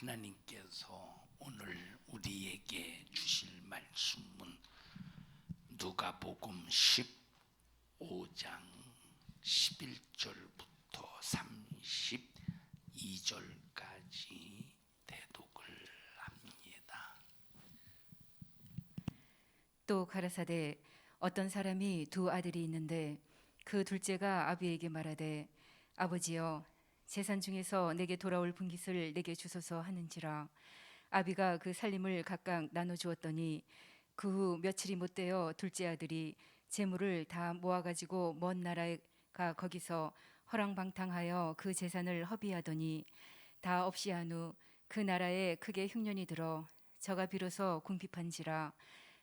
하나님께서 오늘 우리에게 주실 말씀은 누가복음 15장 11절부터 32절까지 대독을 합니다. 또 가라사대 어떤 사람이 두 아들이 있는데 그 둘째가 아비에게 말하되 아버지여 재산 중에서 내게 돌아올 분깃을 내게 주소서 하는지라. 아비가 그 살림을 각각 나눠 주었더니 그 후 며칠이 못되어 둘째 아들이 재물을 다 모아 가지고 먼 나라에 가 거기서 허랑방탕하여 그 재산을 허비하더니 다 없이 한 후 그 나라에 크게 흉년이 들어 저가 비로소 궁핍한지라.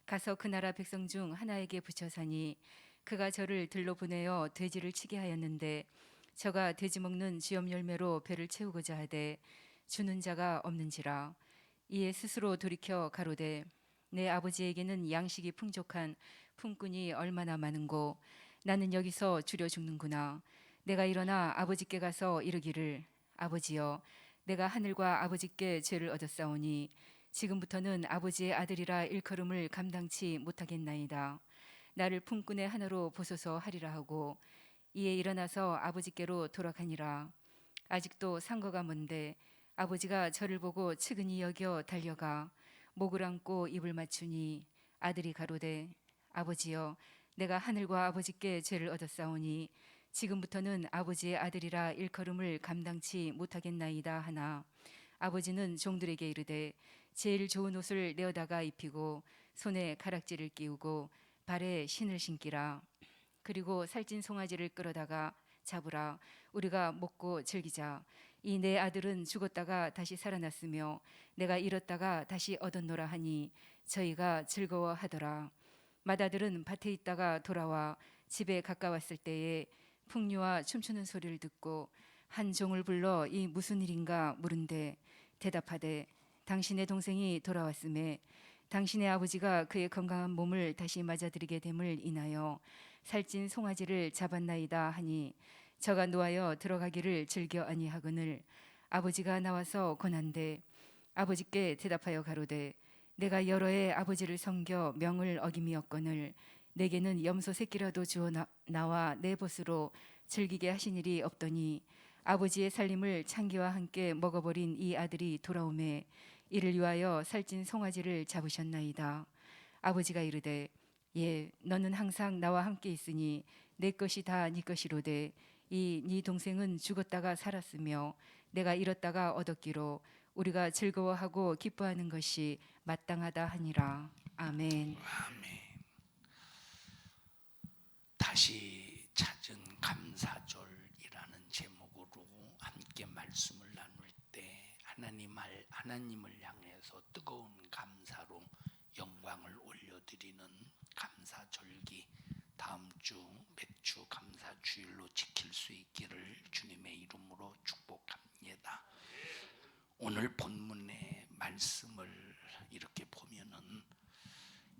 가서 그 나라 백성 중 하나에게 붙여 사니 그가 저를 들로 보내어 돼지를 치게 하였는데 저가 돼지 먹는 쥐염 열매로 배를 채우고자 하되 주는 자가 없는지라. 이에 스스로 돌이켜 가로되 내 아버지에게는 양식이 풍족한 품꾼이 얼마나 많은고 나는 여기서 줄여 죽는구나. 내가 일어나 아버지께 가서 이르기를 아버지여 내가 하늘과 아버지께 죄를 얻었사오니 지금부터는 아버지의 아들이라 일컬음을 감당치 못하겠나이다. 나를 품꾼의 하나로 보소서 하리라 하고 이에 일어나서 아버지께로 돌아가니라. 아직도 상거가 먼데 아버지가 저를 보고 측은히 여겨 달려가 목을 안고 입을 맞추니 아들이 가로되 아버지여 내가 하늘과 아버지께 죄를 얻었사오니 지금부터는 아버지의 아들이라 일컬음을 감당치 못하겠나이다 하나 아버지는 종들에게 이르되 제일 좋은 옷을 내어다가 입히고 손에 가락지를 끼우고 발에 신을 신기라. 그리고 살찐 송아지를 끌어다가 잡으라. 우리가 먹고 즐기자. 이 내 아들은 죽었다가 다시 살아났으며 내가 잃었다가 다시 얻었노라 하니 저희가 즐거워하더라. 맏아들은 밭에 있다가 돌아와 집에 가까웠을 때에 풍류와 춤추는 소리를 듣고 한 종을 불러 이 무슨 일인가 물은데 대답하되 당신의 동생이 돌아왔음에 당신의 아버지가 그의 건강한 몸을 다시 맞아들이게 됨을 인하여 살찐 송아지를 잡았나이다 하니 저가 노하여 들어가기를 즐겨 아니하거늘 아버지가 나와서 권한대 아버지께 대답하여 가로되 내가 여러 해 아버지를 섬겨 명을 어김이었거늘 내게는 염소 새끼라도 주어 나와 내 벗으로 즐기게 하신 일이 없더니 아버지의 살림을 창기와 함께 먹어버린 이 아들이 돌아오매 이를 위하여 살찐 송아지를 잡으셨나이다. 아버지가 이르되 예 너는 항상 나와 함께 있으니 내 것이 다 네 것이로되 이 네 동생은 죽었다가 살았으며 내가 잃었다가 얻었기로 우리가 즐거워하고 기뻐하는 것이 마땅하다 하니라. 아멘. 아멘. 다시 찾은 감사절이라는 제목으로 함께 말씀을 나눌 때 하나님을 향해서 뜨거운 감사로 영광을 올려드리는 감사절기 다음 주 맥주 감사주일로 지킬 수 있기를 주님의 이름으로 축복합니다. 오늘 본문의 말씀을 이렇게 보면은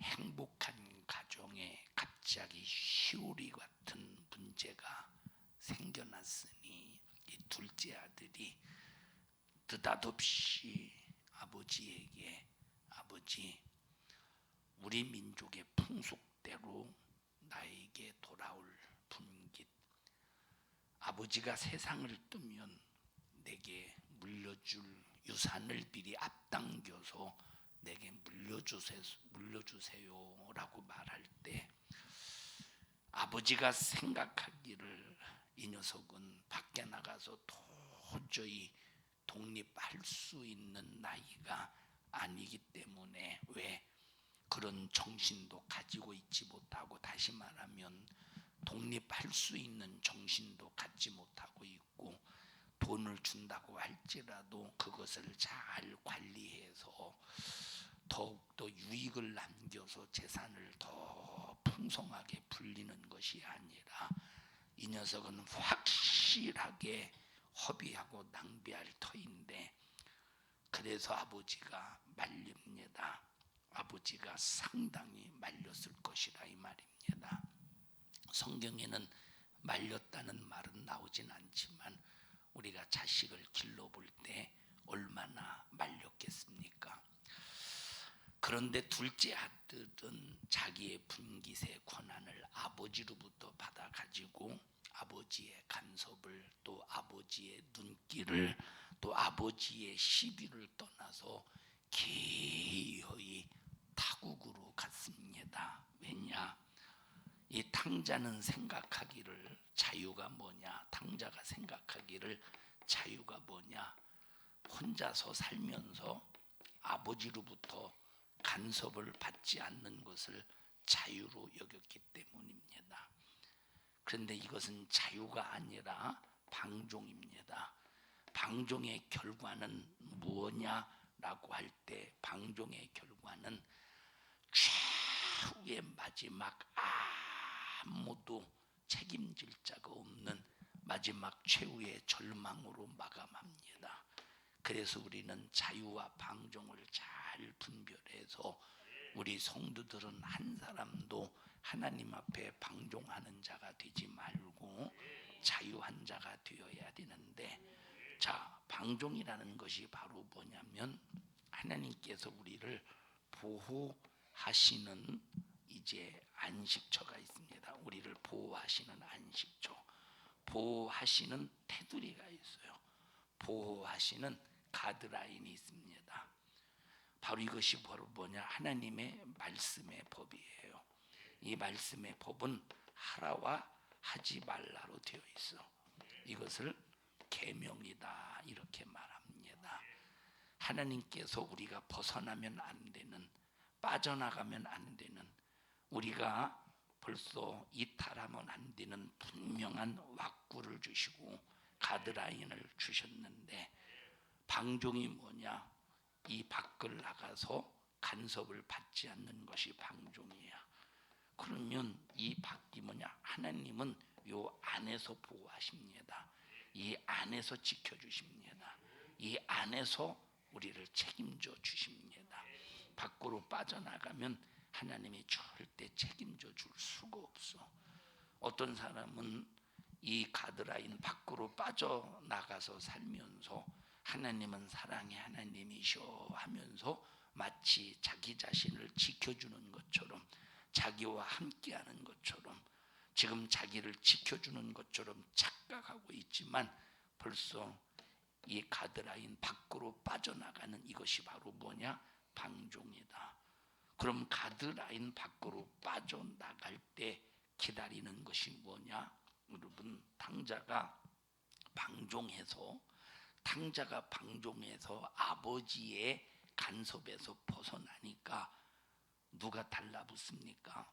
행복한 가정에 갑자기 시오리 같은 문제가 생겨났으니 이 둘째 아들이 느닷없이 아버지에게 아버지 우리 민족의 풍속대로 나에게 돌아올 분깃 아버지가 세상을 뜨면 내게 물려줄 유산을 미리 앞당겨서 내게 물려주세요라고 말할 때 아버지가 생각하기를 이 녀석은 밖에 나가서 도저히 독립할 수 있는 나이가 아니기 때문에 왜 그런 정신도 가지고 있지 못하고 다시 말하면 독립할 수 있는 정신도 갖지 못하고 있고 돈을 준다고 할지라도 그것을 잘 관리해서 더욱더 유익을 남겨서 재산을 더 풍성하게 불리는 것이 아니라 이 녀석은 확실하게 허비하고 낭비할 터인데 그래서 아버지가 말립니다. 아버지가 상당히 말렸을 것이라 이 말입니다. 성경에는 말렸다는 말은 나오진 않지만 우리가 자식을 길러볼 때 얼마나 말렸겠습니까? 그런데 둘째 아들은 자기의 분깃의 권한을 아버지로부터 받아가지고 아버지의 간섭을, 또 아버지의 눈길을, 또 아버지의 시비를 떠나서 기어이 타국으로 갔습니다. 왜냐? 이 탕자는 생각하기를 자유가 뭐냐? 탕자가 생각하기를 자유가 뭐냐? 혼자서 살면서 아버지로부터 간섭을 받지 않는 것을 자유로 여겼기 때문입니다. 그런데 이것은 자유가 아니라 방종입니다. 방종의 결과는 무엇냐라고 할 때, 방종의 결과는 최후의 마지막 아무도 책임질 자가 없는 마지막 최후의 절망으로 마감합니다. 그래서 우리는 자유와 방종을 잘 분별해서 우리 성도들은 한 사람도 하나님 앞에 방종하는 자가 되지 말고 자유한 자가 되어야 되는데, 자, 방종이라는 것이 바로 뭐냐면 하나님께서 우리를 보호하시는 이제 안식처가 있습니다. 우리를 보호하시는 안식처, 보호하시는 테두리가 있어요. 보호하시는 가드라인이 있습니다. 바로 이것이 바로 뭐냐? 하나님의 말씀의 법이에요. 이 말씀의 법은 하라와 하지 말라로 되어 있어. 이것을 계명이다 이렇게 말합니다. 하나님께서 우리가 벗어나면 안 되는, 빠져나가면 안 되는, 우리가 벌써 이탈하면 안 되는 분명한 왁구를 주시고 가드라인을 주셨는데, 방종이 뭐냐? 이 밖을 나가서 간섭을 받지 않는 것이 방종이야. 그러면 이 밖이 뭐냐? 하나님은 요 안에서 보호하십니다. 이 안에서 지켜주십니다. 이 안에서 우리를 책임져 주십니다. 밖으로 빠져나가면 하나님이 절대 책임져 줄 수가 없어. 어떤 사람은 이 가드라인 밖으로 빠져나가서 살면서 하나님은 사랑의 하나님이셔 하면서 마치 자기 자신을 지켜주는 것처럼, 자기와 함께하는 것처럼, 지금 자기를 지켜주는 것처럼 착각하고 있지만 벌써 이 가드라인 밖으로 빠져나가는 이것이 바로 뭐냐? 방종이다. 그럼 가드라인 밖으로 빠져나갈 때 기다리는 것이 뭐냐? 여러분, 탕자가 방종해서 아버지의 간섭에서 벗어나니까 누가 달라붙습니까?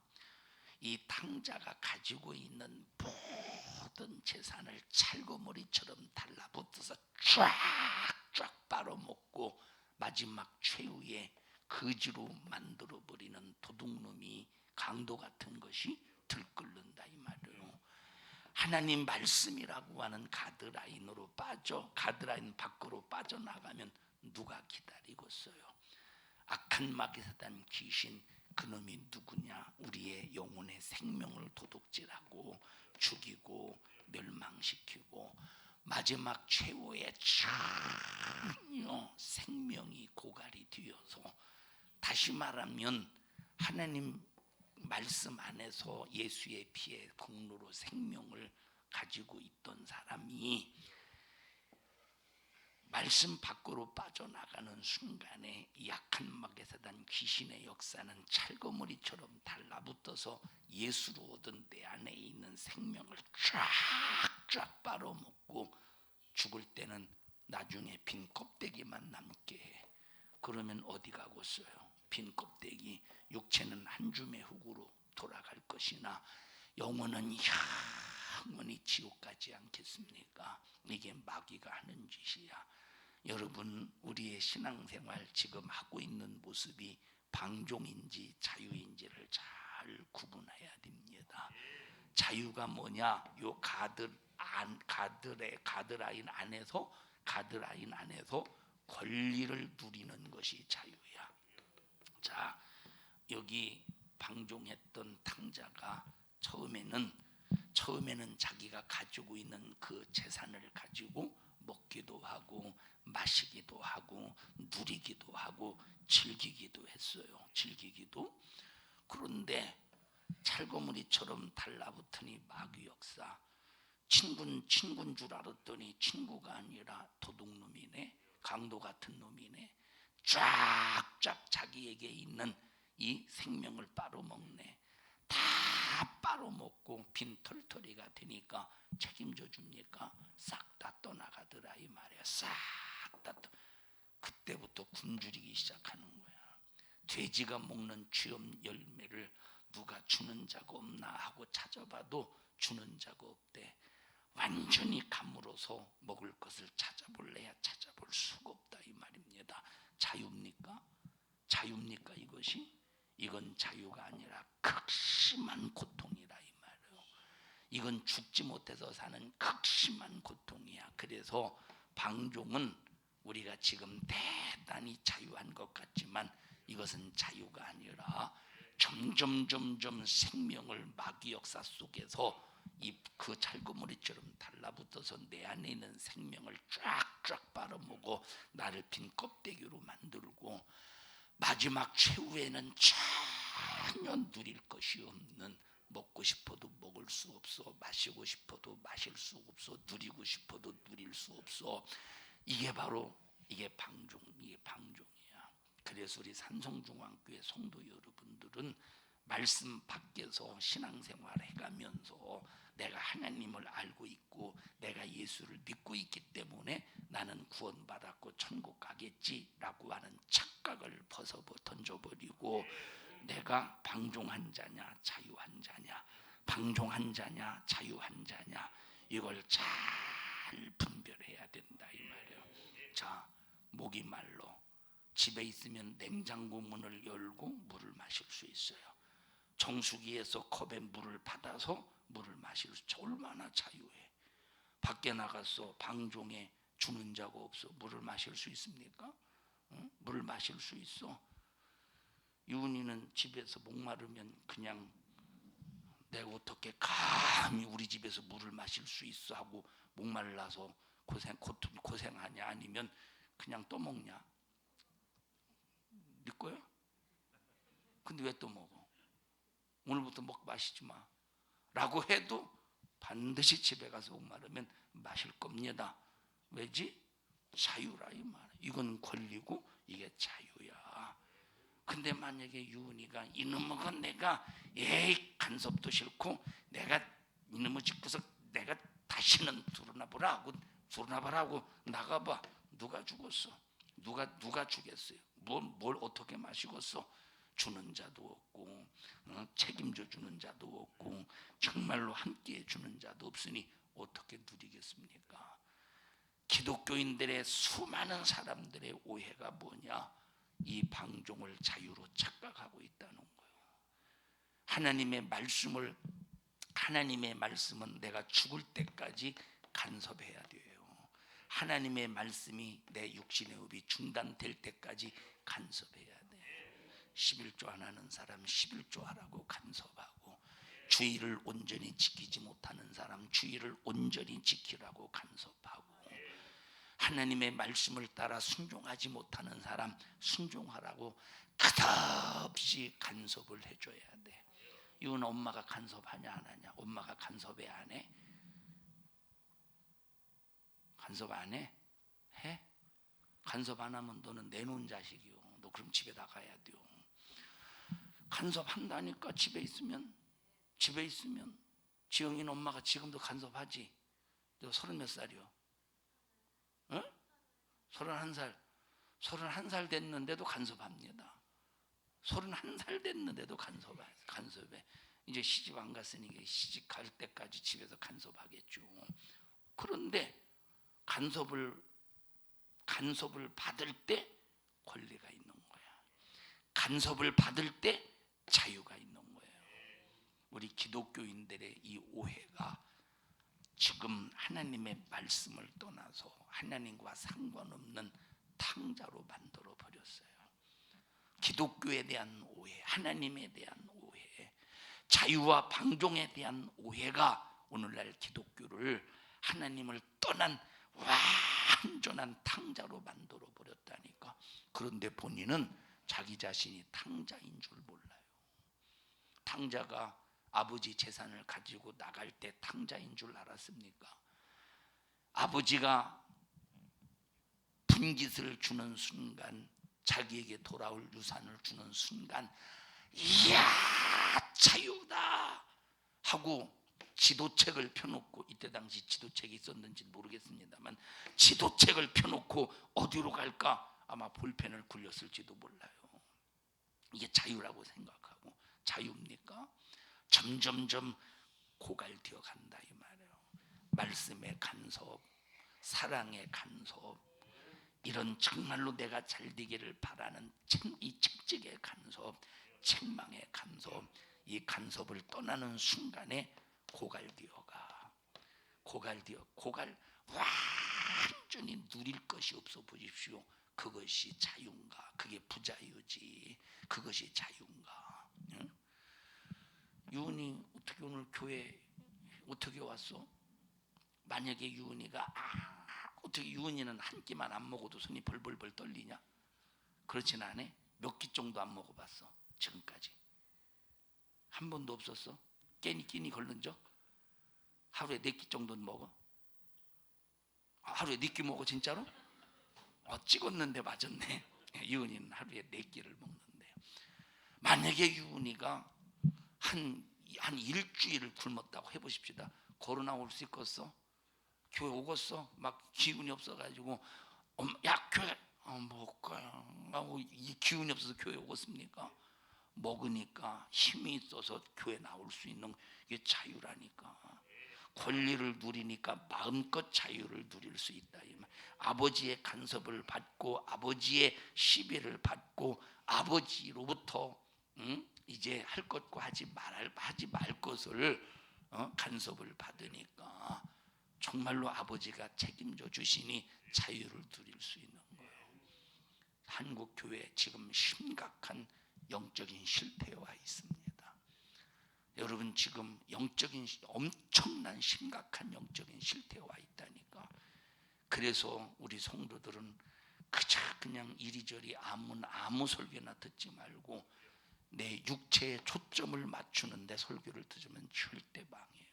이 탕자가 가지고 있는 모든 재산을 찰거머리처럼 달라붙어서 쫙쫙 빨아먹고 마지막 최후의 거지로 만들어버리는 도둑놈이, 강도 같은 것이 들끓는다 이 말이에요. 하나님 말씀이라고 하는 가드라인 밖으로 빠져나가면 누가 기다리고 있어요? 악한 마귀 사단 귀신, 그놈이 누구냐? 우리의 영혼의 생명을 도둑질하고 죽이고 멸망시키고 마지막 최후의 전혀 생명이 고갈이 되어서, 다시 말하면 하나님 말씀 안에서 예수의 피의 공로로 생명을 가지고 있던 사람이 말씀 밖으로 빠져나가는 순간에 약한 마귀 사단 귀신의 역사는 찰거머리처럼 달라붙어서 예수로 얻은 내 안에 있는 생명을 쫙쫙 빨아먹고 죽을 때는 나중에 빈 껍데기만 남게 해. 그러면 어디 가고 있어요? 빈 껍데기. 육체는 한 줌의 흙으로 돌아갈 것이나 영혼은 영원히 지옥 가지 않겠습니까? 이게 마귀가 하는 짓이야. 여러분, 우리의 신앙생활 지금 하고 있는 모습이 방종인지 자유인지를 잘 구분해야 됩니다. 자유가 뭐냐? 요 가드라인 안에서 권리를 누리는 것이 자유야. 자, 여기 방종했던 탕자가 처음에는 자기가 가지고 있는 그 재산을 가지고 먹기도 하고 마시기도 하고 누리기도 하고 즐기기도 했어요. 즐기기도. 그런데 찰거머리처럼 달라붙으니 마귀 역사. 친구인 줄 알았더니 친구가 아니라 도둑놈이네. 강도 같은 놈이네. 쫙쫙 자기에게 있는 이 생명을 빨아먹네. 다 빨아먹고 빈털터리가 되니까 책임져 줍니까? 싹 다 떠나가더라 이 말이야. 싹 다. 그때부터 굶주리기 시작하는 거야. 돼지가 먹는 취업 열매를 누가 주는 자가 없나 하고 찾아봐도 주는 자가 없대. 완전히 감으로서 먹을 것을 찾아볼래야 찾아볼 수가 없다 이 말입니다. 자유입니까? 자유입니까 이것이? 이건 자유가 아니라 극심한 고통이라 이 말이에요. 이건 죽지 못해서 사는 극심한 고통이야. 그래서 방종은 우리가 지금 대단히 자유한 것 같지만 이것은 자유가 아니라 점점 생명을 마귀 역사 속에서 그 찰거머리처럼 달라붙어서 내 안에 있는 생명을 쫙쫙 빨아먹고 나를 빈 껍데기로 만들고 마지막 최후에는 전혀 누릴 것이 없는, 먹고 싶어도 먹을 수 없어, 마시고 싶어도 마실 수 없어, 누리고 싶어도 누릴 수 없어. 이게 바로 이게 방종이야. 그래서 우리 산성중앙교회 성도 여러분들은 말씀 밖에서 신앙생활 해가면서 내가 하나님을 알고 있고 내가 예수를 믿고 있기 때문에 나는 구원받았고 천국 가겠지라고 하는 착각을 던져버리고 내가 방종한 자냐 자유한 자냐, 방종한 자냐 자유한 자냐, 이걸 잘 분별해야 된다 이 말이에요. 자, 목이 말로 집에 있으면 냉장고 문을 열고 물을 마실 수 있어요. 정수기에서 컵에 물을 받아서 물을 마실 수 있어. 얼마나 자유해. 밖에 나가서 방종에 주는 자가 없어. 물을 마실 수 있습니까? 응? 물을 마실 수 있어. 유은이는 집에서 목마르면 그냥 내가 어떻게 감히 우리 집에서 물을 마실 수 있어 하고 목말라서 고생하냐, 아니면 그냥 떠먹냐? 네 거야? 근데 왜 또 먹어? 오늘부터 먹고 마시지 마 라고 해도 반드시 집에 가서 목마르면 마실 겁니다. 왜지? 자유라 이 말. 이건 권리고 이게 자유야. 근데 만약에 유은이가 이놈은 내가 간섭도 싫고 내가 이놈을 짓고서 내가 다시는 두루나보라고 나가봐. 누가 죽었어? 누가 주겠어요? 뭘 어떻게 마시겠어? 주는 자도 없고 책임져 주는 자도 없고 정말로 함께해 주는 자도 없으니 어떻게 누리겠습니까? 기독교인들의 수많은 사람들의 오해가 뭐냐? 이 방종을 자유로 착각하고 있다는 거예요. 하나님의 말씀은 내가 죽을 때까지 간섭해야 돼요. 하나님의 말씀이 내 육신의 호흡이 중단될 때까지 간섭해야 돼요. 11조 안 하는 사람 11조 하라고 간섭하고, 주의를 온전히 지키지 못하는 사람 주의를 온전히 지키라고 간섭하고, 하나님의 말씀을 따라 순종하지 못하는 사람 순종하라고 끝없이 간섭을 해줘야 돼. 이건 엄마가 간섭하냐 안 하냐? 엄마가 간섭해 안 해? 간섭 안 해? 해? 간섭 안 하면 너는 내놓은 자식이요. 너 그럼 집에 나가야 돼요. 간섭한다니까. 집에 있으면 지영이는 엄마가 지금도 간섭하지. 너 30몇 살이요? 응? 31살 됐는데도 간섭합니다. 31살 됐는데도 간섭해. 이제 시집 안 갔으니 시집 갈 때까지 집에서 간섭하겠죠. 그런데 간섭을 받을 때 권리가 있는 거야. 간섭을 받을 때 자유가 있는 거예요. 우리 기독교인들의 이 오해가 지금 하나님의 말씀을 떠나서 하나님과 상관없는 탕자로 만들어 버렸어요. 기독교에 대한 오해, 하나님에 대한 오해, 자유와 방종에 대한 오해가 오늘날 기독교를 하나님을 떠난 완전한 탕자로 만들어 버렸다니까. 그런데 본인은 자기 자신이 탕자인 줄 몰라요. 탕자가 아버지 재산을 가지고 나갈 때 탕자인 줄 알았습니까? 아버지가 분깃을 주는 순간, 자기에게 돌아올 유산을 주는 순간, 이야 자유다 하고 지도책을 펴놓고, 이때 당시 지도책이 있었는지 모르겠습니다만 지도책을 펴놓고 어디로 갈까? 아마 볼펜을 굴렸을지도 몰라요. 이게 자유라고 생각하고. 자유입니까? 점점점 고갈되어 간다 이 말이에요. 말씀의 간섭, 사랑의 간섭, 이런 정말로 내가 잘 되기를 바라는 이 책직의 간섭, 책망의 간섭, 이 간섭을 떠나는 순간에 고갈되어가. 고갈 완전히 누릴 것이 없어 보십시오. 그것이 자유인가? 그게 부자유지. 그것이 자유인가? 응? 유은이 어떻게 오늘 교회 어떻게 왔어? 만약에 유은이가 어떻게 유은이는 한 끼만 안 먹어도 손이 벌벌벌 떨리냐? 그렇진 않아. 몇 끼 정도 안 먹어봤어 지금까지? 한 번도 없었어? 끼니 걸른 적? 하루에 4끼 정도는 먹어? 하루에 4끼 먹어 진짜로? 찍었는데 맞았네. 유은이는 하루에 4끼를 먹는데, 만약에 유은이가 한 일주일을 굶었다고 해보십시다. 걸어 나올 수 있겠어? 교회 오겠어? 막 기운이 없어가지고 야 교회 못 가요. 이 기운이 없어서 교회 오겠습니까? 먹으니까 힘이 있어서 교회 나올 수 있는 게 자유라니까. 권리를 누리니까 마음껏 자유를 누릴 수 있다. 아버지의 간섭을 받고 아버지의 시비를 받고 아버지로부터 이제 할 것과 하지 말 것을 간섭을 받으니까 정말로 아버지가 책임져 주시니 자유를 누릴 수 있는 거예요. 한국 교회 지금 심각한 영적인 실패와 있습니다. 여러분 지금 엄청난 심각한 영적인 실패와 있다니까. 그래서 우리 성도들은 그냥 이리저리 아무 설교나 듣지 말고 내 육체에 초점을 맞추는데 설교를 들으면 절대 망해요.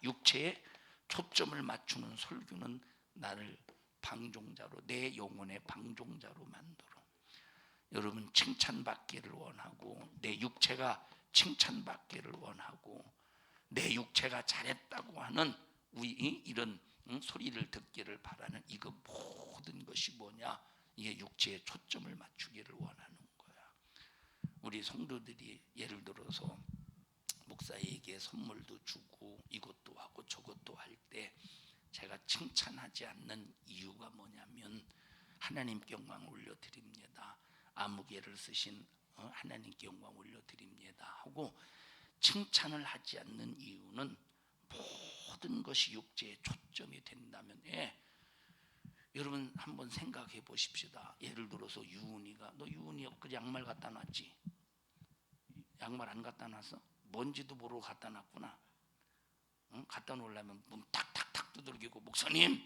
육체에 초점을 맞추는 설교는 나를 방종자로, 내 영혼의 방종자로 만들어. 여러분 칭찬받기를 원하고, 내 육체가 칭찬받기를 원하고, 내 육체가 잘했다고 하는 이런 소리를 듣기를 바라는 이거 모든 것이 뭐냐? 이게 육체에 초점을 맞추기를 원하는 거야. 우리 성도들이 예를 들어서 목사에게 선물도 주고 이것도 하고 저것도 할 때 제가 칭찬하지 않는 이유가 뭐냐면, 하나님께 영광을 올려드립니다, 아무개를 쓰신 하나님께 영광 올려드립니다 하고 칭찬을 하지 않는 이유는, 모든 것이 육체에 초점이 된다면, 여러분 한번 생각해 보십시다. 예를 들어서 유은이가, 너 유은이 엊그제 양말 갖다 놨지? 양말 안 갖다 놨어? 뭔지도 모르고 갖다 놨구나. 갖다 놓으려면 문 탁탁탁 두들기고, 목사님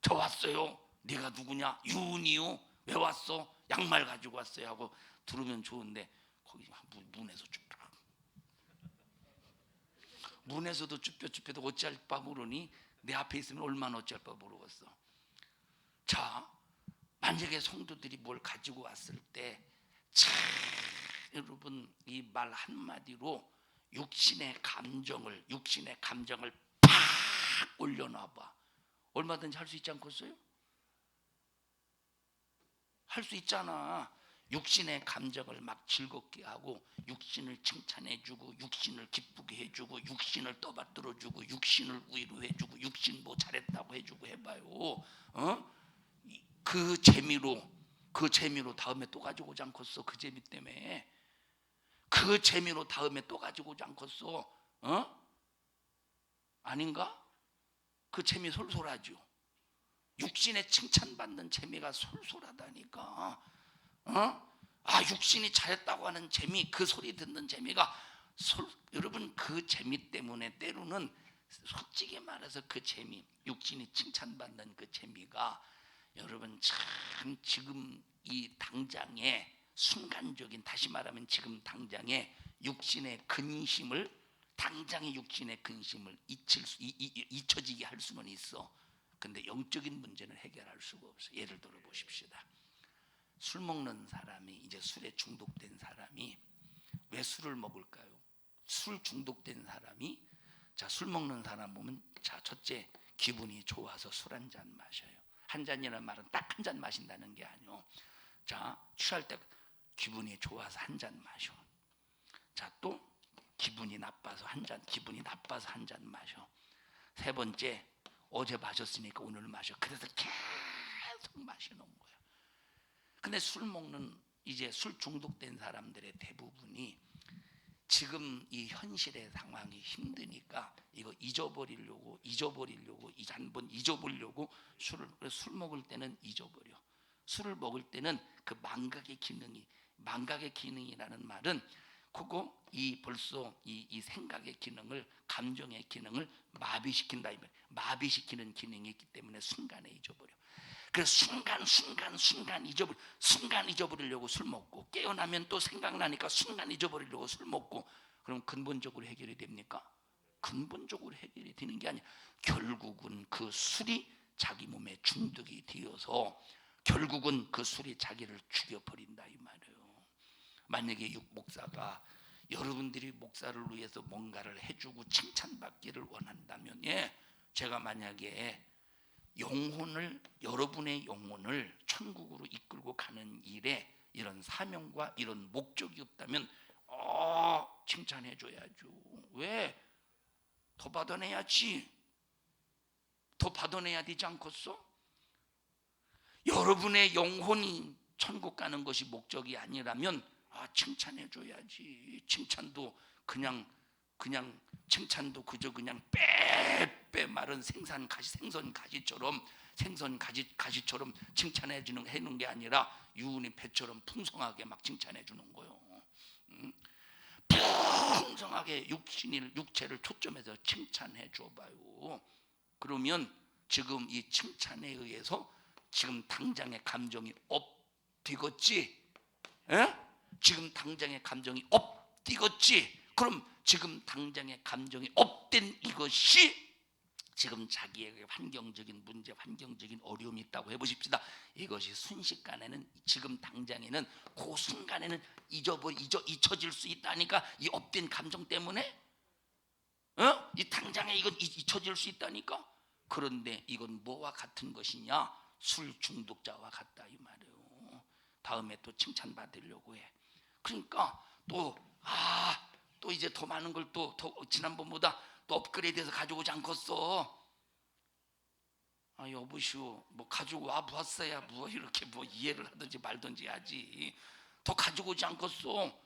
저 왔어요. 네가 누구냐? 유은이요. 왜 왔어? 양말 가지고 왔어요 하고 들으면 좋은데, 거기 문에서 쭈뼛, 문에서도 쭈뼛쭈뼛 어찌할 바 모르니 내 앞에 있으면 얼마나 어찌할 바 모르겠어. 자, 만약에 성도들이 뭘 가지고 왔을 때, 참 여러분 이 말 한마디로 육신의 감정을 팍 올려놔봐. 얼마든지 할 수 있지 않겠어요? 할 수 있잖아. 육신의 감정을 막 즐겁게 하고, 육신을 칭찬해주고, 육신을 기쁘게 해주고, 육신을 떠받들어주고, 육신을 위로해주고, 육신 뭐 잘했다고 해주고 해봐요. 그 재미로 다음에 또 가지고 오지 않겠어? 그 재미 때문에. 그 재미로 다음에 또 가지고 오지 않겠어? 아닌가? 그 재미 솔솔하죠. 육신의 칭찬받는 재미가 솔솔하다니까. 육신이 잘했다고 하는 재미, 그 소리 듣는 재미가 여러분 그 재미 때문에 때로는 솔직히 말해서 그 재미, 육신이 칭찬받는 그 재미가 여러분 참 지금 이 당장에 순간적인, 다시 말하면 지금 당장에 육신의 근심을, 당장의 육신의 근심을 잊혀지게 할 수는 있어. 근데 영적인 문제는 해결할 수가 없어. 예를 들어 보십시다. 술 먹는 사람이, 이제 술에 중독된 사람이 왜 술을 먹을까요? 술 중독된 사람이, 자, 술 먹는 사람 보면, 자, 첫째, 기분이 좋아서 술 한 잔 마셔요. 한 잔이라는 말은 딱 한 잔 마신다는 게 아니요. 자, 취할 때 기분이 좋아서 한 잔 마셔. 자, 또 기분이 나빠서 한 잔 마셔. 세 번째, 어제 마셨으니까 오늘 마셔. 그래서 계속 마시는 거야. 근데 술 먹는, 이제 술 중독된 사람들의 대부분이 지금 이 현실의 상황이 힘드니까 이거 잊어버리려고 한번 잊어보려고 술 먹을 때는 잊어버려. 술을 먹을 때는 그 망각의 기능이라는 말은 그거 벌써 이 생각의 기능을, 감정의 기능을 마비시킨다, 이 말. 마비시키는 기능이 있기 때문에 순간에 잊어버려. 그래서 순간 잊어버리려고 술 먹고, 깨어나면 또 생각나니까 순간 잊어버리려고 술 먹고. 그럼 근본적으로 해결이 됩니까? 근본적으로 해결이 되는 게 아니야. 결국은 그 술이 자기 몸에 중독이 되어서 결국은 그 술이 자기를 죽여버린다, 이 말이에요. 만약에 목사가, 여러분들이 목사를 위해서 뭔가를 해주고 칭찬받기를 원한다면, 제가 만약에 여러분의 영혼을 천국으로 이끌고 가는 일에 이런 사명과 이런 목적이 없다면 칭찬해 줘야죠. 왜? 더 받아내야지. 더 받아내야 되지 않겠어? 여러분의 영혼이 천국 가는 것이 목적이 아니라면 칭찬해 줘야지. 칭찬도 그냥 칭찬도 그저 그냥 빼빼 마른 생선 가지처럼 칭찬해 주는 게 아니라 유은이 배처럼 풍성하게 막 칭찬해 주는 거요. 풍성하게 육체를 초점해서 칭찬해 줘봐요. 그러면 지금 이 칭찬에 의해서 지금 당장의 감정이 업되겠지? 지금 당장의 감정이 업되겠지? 그럼 지금 당장의 감정이 업된 이것이 지금 자기에게 환경적인 문제, 환경적인 어려움이 있다고 해보십시다. 이것이 순식간에는, 지금 당장에는, 그 순간에는 잊혀질 수 있다니까. 이 업된 감정 때문에, 이 당장에 이건 잊혀질 수 있다니까. 그런데 이건 뭐와 같은 것이냐? 술 중독자와 같다, 이 말이에요. 다음에 또 칭찬받으려고 해. 그러니까 또 이제 더 많은 걸 또 지난번보다 또 업그레이드해서 가져오지 않겠어? 여보시오, 뭐 가지고 와 보았어야 뭐 이렇게 뭐 이해를 하든지 말든지 하지. 더 가지고 오지 않겠어?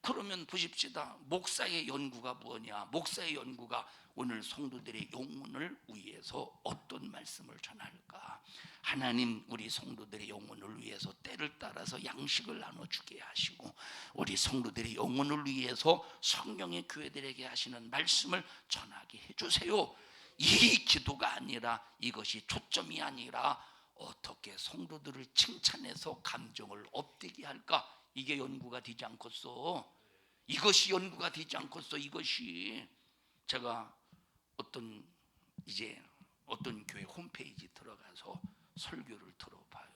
그러면 보십시다. 목사의 연구가 뭐냐? 목사의 연구가 오늘 성도들의 영혼을 위해서 어떤 말씀을 전할까? 하나님, 우리 성도들의 영혼을 위해서 때를 따라서 양식을 나눠주게 하시고, 우리 성도들의 영혼을 위해서 성령의 교회들에게 하시는 말씀을 전하게 해주세요. 이 기도가 아니라, 이것이 초점이 아니라 어떻게 성도들을 칭찬해서 감정을 업되게 할까? 이게 연구가 되지 않겠어? 이것이 연구가 되지 않겠어? 이것이. 제가 어떤 교회 홈페이지 들어가서 설교를 들어봐요.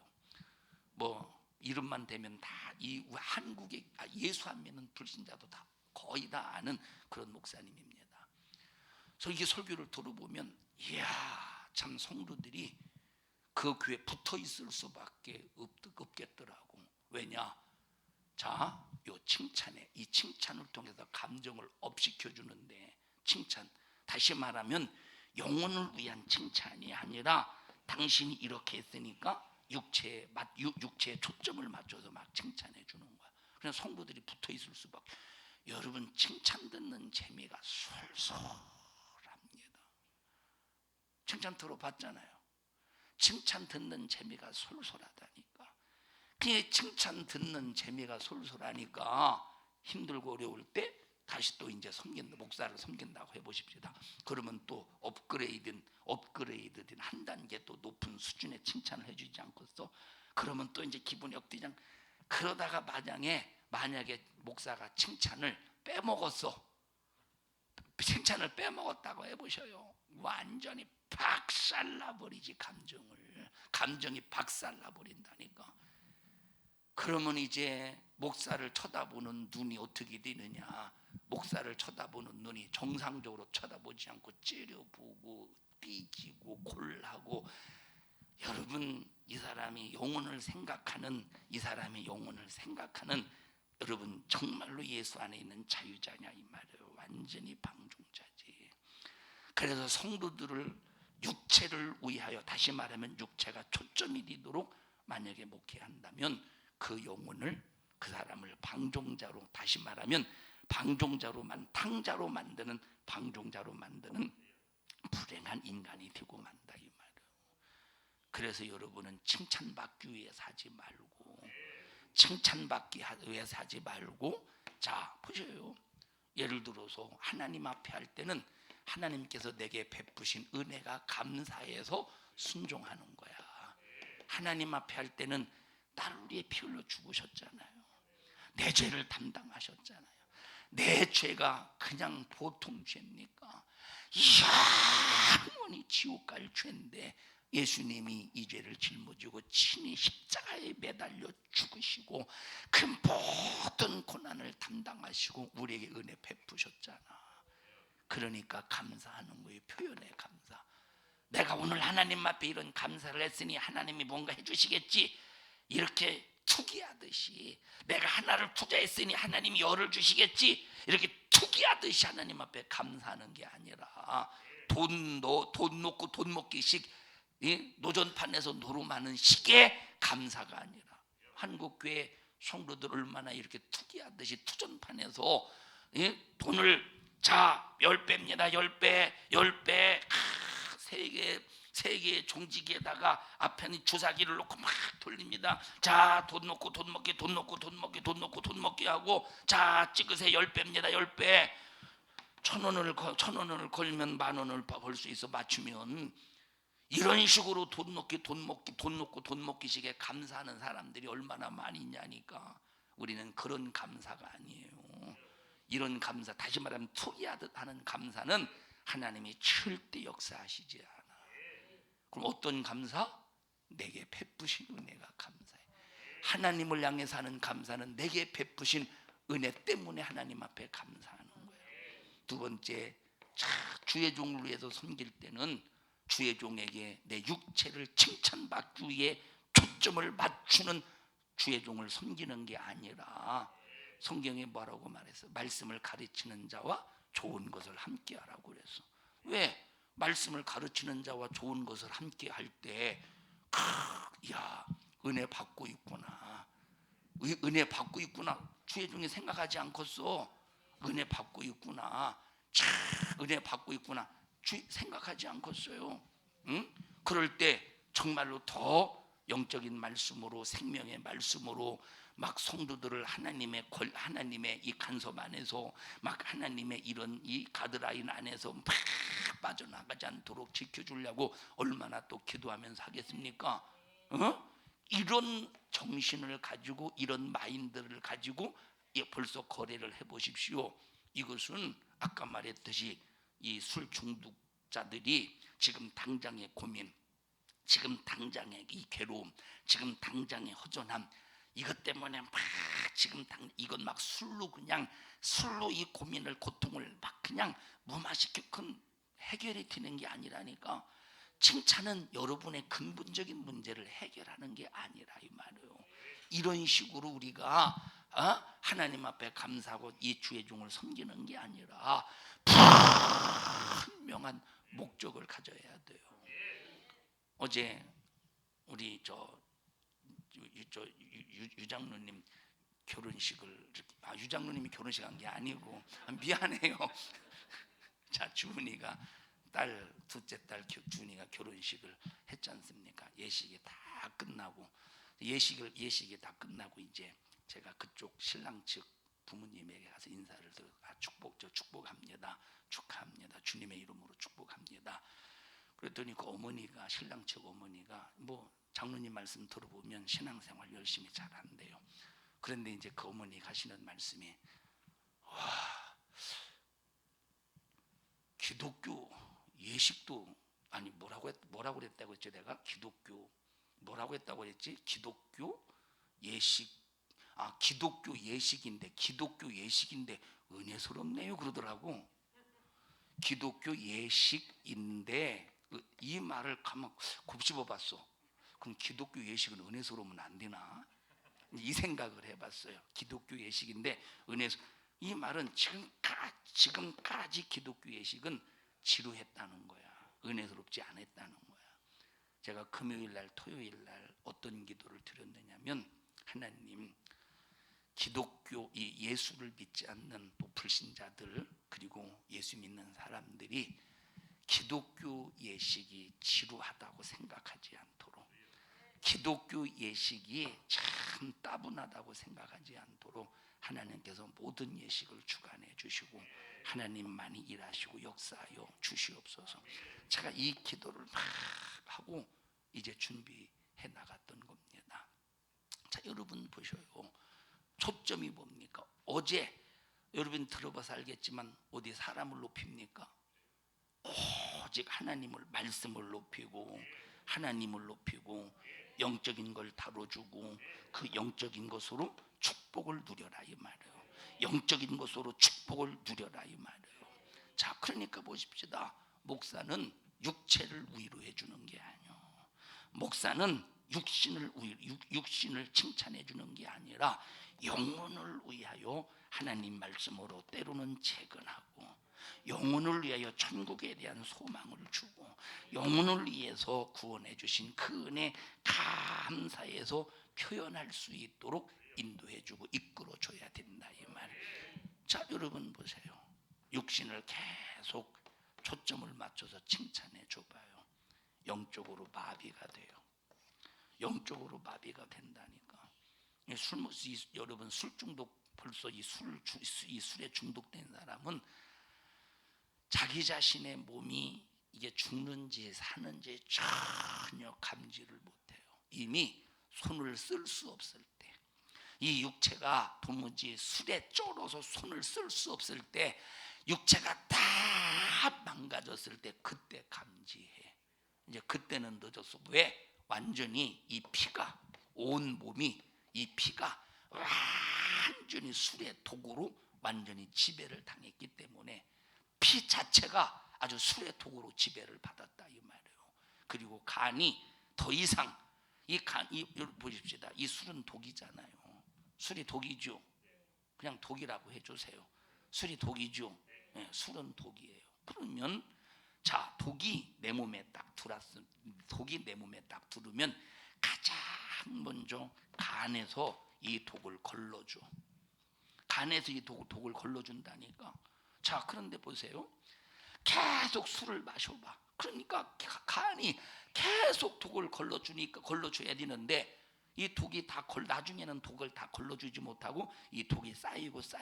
뭐 이름만 대면 다 이 한국의 예수 안 믿는 불신자도 다 거의 다 아는 그런 목사님입니다. 그래서 이게 설교를 들어보면, 이야, 참 성도들이 그 교회에 붙어 있을 수밖에 없겠더라고. 왜냐? 자, 이 칭찬을 통해서 감정을 업시켜 주는데, 칭찬, 다시 말하면 영혼을 위한 칭찬이 아니라 당신이 이렇게 했으니까 육체에 초점을 맞춰서 막 칭찬해 주는 거야. 그래서 성도들이 붙어 있을 수밖에. 여러분, 칭찬 듣는 재미가 솔솔합니다. 칭찬 들어봤잖아요. 칭찬 듣는 재미가 솔솔하다니까. 그 칭찬 듣는 재미가 솔솔하니까 힘들고 어려울 때 다시 또 이제 섬긴다, 목사를 섬긴다고 해보십시다. 그러면 또 업그레이드된 한 단계 또 높은 수준의 칭찬을 해주지 않겠어? 그러면 또 이제 기분이 엎드장. 그러다가 만약에 목사가 칭찬을 빼먹었다고 해보셔요. 완전히 박살나버리지. 감정이 박살나버린다니까. 그러면 이제 목사를 쳐다보는 눈이 어떻게 되느냐? 목사를 쳐다보는 눈이 정상적으로 쳐다보지 않고 째려보고 삐지고 골하고. 여러분, 이 사람이 영혼을 생각하는 여러분 정말로 예수 안에 있는 자유자냐 이 말이에요. 완전히 방종자지. 그래서 성도들을 육체를 위하여, 다시 말하면 육체가 초점이 되도록 만약에 목회한다면 그 영혼을, 그 사람을 방종자로, 다시 말하면 탕자로 만드는 불행한 인간이 되고 만다 이 말이에요. 그래서 여러분은 칭찬받기 위해 사지 말고 자 보세요. 예를 들어서 하나님 앞에 할 때는 하나님께서 내게 베푸신 은혜가 감사해서 순종하는 거야. 하나님 앞에 할 때는 나를 위해 피 흘려 죽으셨잖아요. 내 죄를 담당하셨잖아요. 내 죄가 그냥 보통 죄입니까? 영원히 지옥 갈 죄인데 예수님이 이 죄를 짊어지고 친히 십자가에 매달려 죽으시고 그 모든 고난을 담당하시고 우리에게 은혜 베푸셨잖아. 그러니까 감사하는 거예요. 표현의 감사. 내가 오늘 하나님 앞에 이런 감사를 했으니 하나님이 뭔가 해주시겠지, 이렇게 투기하듯이, 내가 하나를 투자했으니 하나님이 열을 주시겠지, 이렇게 투기하듯이 하나님 앞에 감사하는 게 아니라 돈 놓고 돈 먹기식, 노전판에서 노름하는 식의 감사가 아니라, 한국교회 성도들 얼마나 이렇게 투기하듯이 투전판에서 돈을, 자 10배입니다 10배 세 개의 종지기에다가 앞에는 주사기를 놓고 막 돌립니다. 자 돈 놓고 돈 먹게 하고, 자 찍으세요 10배입니다 10배. 1,000원을 걸면 10,000원을 벌 수 있어 맞추면. 이런 식으로 돈 놓고 돈 먹기식에 감사하는 사람들이 얼마나 많이 있냐니까. 우리는 그런 감사가 아니에요. 이런 감사, 다시 말하면 투기하듯 하는 감사는 하나님이 절대 역사하시지 않아. 그럼 어떤 감사? 내게 베푸신 은혜가 감사해. 하나님을 향해서 하는 감사는 내게 베푸신 은혜 때문에 하나님 앞에 감사하는 거예요. 두 번째, 주의 종을 위해서 섬길 때는 주의 종에게 내 육체를 칭찬받기 위해 초점을 맞추는 주의 종을 섬기는 게 아니라, 성경에 뭐라고 말했어? 말씀을 가르치는 자와 좋은 것을 함께 하라고 그랬어. 왜? 말씀을 가르치는 자와 좋은 것을 함께 할 때, 야, 은혜 받고 있구나. 주의 종이 생각하지 않겠어? 은혜 받고 있구나. 은혜 받고 있구나. 생각하지 않겠어요? 응? 그럴 때 정말로 더 영적인 말씀으로, 생명의 말씀으로 막 성도들을 하나님의 이 간섭 안에서, 막 하나님의 이런 이 가드라인 안에서 막 빠져나가지 않도록 지켜주려고 얼마나 또 기도하면서 하겠습니까? 이런 정신을 가지고, 이런 마인드를 가지고 벌써 거래를 해보십시오. 이것은 아까 말했듯이 이 술 중독자들이 지금 당장의 고민, 지금 당장의 이 괴로움, 지금 당장의 허전함, 이것 때문에 막 지금 이건 막 술로 이 고민을, 고통을 막 그냥 무마시키고 해결이 되는 게 아니라니까. 칭찬은 여러분의 근본적인 문제를 해결하는 게 아니라 이 말이에요. 이런 식으로 우리가 하나님 앞에 감사하고 이 주의 종을 섬기는 게 아니라 분명한 목적을 가져야 돼요. 어제 우리 유장로님 결혼식을, 유장로님이 결혼식 한 게 아니고, 미안해요. 자, 주은이가 둘째 딸 주은이가 결혼식을 했지 않습니까? 예식이 다 끝나고 이제 제가 그쪽 신랑 측 부모님에게 가서 인사를 드려 축복합니다. 축하합니다. 주님의 이름으로 축복합니다. 그랬더니 그 어머니가, 신랑 측 어머니가 뭐 장로님 말씀 들어보면 신앙생활 열심히 잘한대요. 그런데 이제 그 어머니가 하시는 말씀이, 기독교 예식도, 아니 뭐라고 그랬다고 했죠? 내가 기독교 뭐라고 했다고 했지? 기독교 예식인데 은혜스럽네요 그러더라고. 기독교 예식인데, 이 말을 가만 곱씹어 봤어. 그럼 기독교 예식은 은혜스러우면 안 되나? 이 생각을 해봤어요. 기독교 예식인데 이 말은 지금까지 기독교 예식은 지루했다는 거야. 은혜스럽지 않았다는 거야. 제가 금요일날 토요일날 어떤 기도를 드렸느냐면, 하나님, 기독교 이 예수를 믿지 않는 또 불신자들 그리고 예수 믿는 사람들이 기독교 예식이 지루하다고 생각하지 않도록, 기독교 예식이 참 따분하다고 생각하지 않도록 하나님께서 모든 예식을 주관해 주시고 하나님만이 일하시고 역사하여 주시옵소서. 제가 이 기도를 막 하고 이제 준비해 나갔던 겁니다. 자, 여러분 보셔요. 초점이 뭡니까? 어제 여러분 들어봐서 알겠지만 어디 사람을 높입니까? 오직 하나님을, 말씀을 높이고 하나님을 높이고 영적인 걸 다뤄주고 그 영적인 것으로 축복을 누려라 이 말이에요. 영적인 것으로 축복을 누려라 이 말이에요. 자, 그러니까 보십시다. 목사는 육체를 위로해 주는 게 아니에요. 목사는 육신을 칭찬해 주는 게 아니라 영혼을 위하여 하나님 말씀으로 때로는 재건하고, 영혼을 위하여 천국에 대한 소망을 주고, 영혼을 위해서 구원해 주신 그 은혜 감사해서 표현할 수 있도록 인도해 주고 이끌어 줘야 된다 이 말. 자, 여러분 보세요. 육신을 계속 초점을 맞춰서 칭찬해 줘봐요. 영적으로 마비가 돼요. 영적으로 마비가 된다니까. 여러분 술 중독, 벌써 이 술에 중독된 사람은 자기 자신의 몸이 이게 죽는지 사는지 전혀 감지를 못해요. 이미 손을 쓸 수 없을 때, 이 육체가 도무지 술에 쫄아서 손을 쓸 수 없을 때, 육체가 다 망가졌을 때 그때 감지해. 이제 그때는 늦었어. 왜? 완전히 이 피가, 온 몸이, 이 피가 완전히 술의 독으로 완전히 지배를 당했기 때문에 피 자체가 아주 술의 독으로 지배를 받았다 이 말이에요. 그리고 간이 더 이상 보십시다. 이 술은 독이잖아요. 술이 독이죠. 그냥 독이라고 해주세요. 술이 독이죠. 네, 술은 독이에요. 그러면 자, 독이 내 몸에 딱 들으면 가장 먼저 간에서 이 독을 걸러줘. 간에서 이 독을 걸러준다니까. 자, 그런데 보세요. 계속 술을 마셔봐. 그러니까 간이 계속 독을 걸러줘야 되는데, 이 독이 나중에는 독을 다 걸러주지 못하고 이 독이 쌓여서